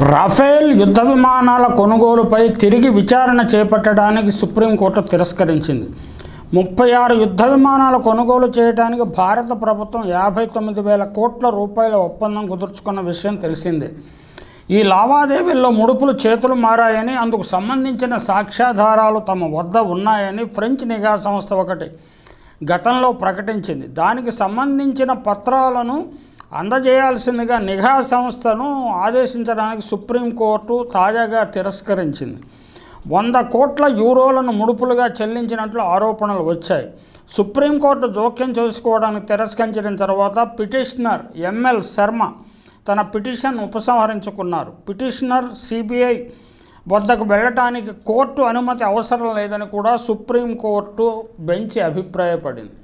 Rafale యుద్ధ విమానాల కొనుగోలుపై తిరిగి విచారణ చేపట్టడానికి సుప్రీంకోర్టు తిరస్కరించింది. 36 యుద్ధ విమానాల కొనుగోలు చేయడానికి భారత ప్రభుత్వం 59,000 కోట్ల రూపాయల ఒప్పందం కుదుర్చుకున్న విషయం తెలిసిందే. ఈ లావాదేవీల్లో ముడుపులు చేతులు మారాయని, అందుకు సంబంధించిన సాక్ష్యాధారాలు తమ వద్ద ఉన్నాయని ఫ్రెంచ్ నిఘా సంస్థ ఒకటి గతంలో ప్రకటించింది. దానికి సంబంధించిన పత్రాలను అందజేయాల్సిందిగా నిఘా సంస్థను ఆదేశించడానికి సుప్రీంకోర్టు తాజాగా తిరస్కరించింది. 100 కోట్ల యూరోలను ముడుపులుగా చెల్లించినట్లు ఆరోపణలు వచ్చాయి. సుప్రీంకోర్టు జోక్యం చేసుకోవడానికి తిరస్కరించిన తర్వాత పిటిషనర్ ఎంఎల్ శర్మ తన పిటిషన్ ఉపసంహరించుకున్నారు. పిటిషనర్ సిబిఐ వద్దకు వెళ్ళటానికి కోర్టు అనుమతి అవసరం లేదని కూడా సుప్రీంకోర్టు బెంచ్ అభిప్రాయపడింది.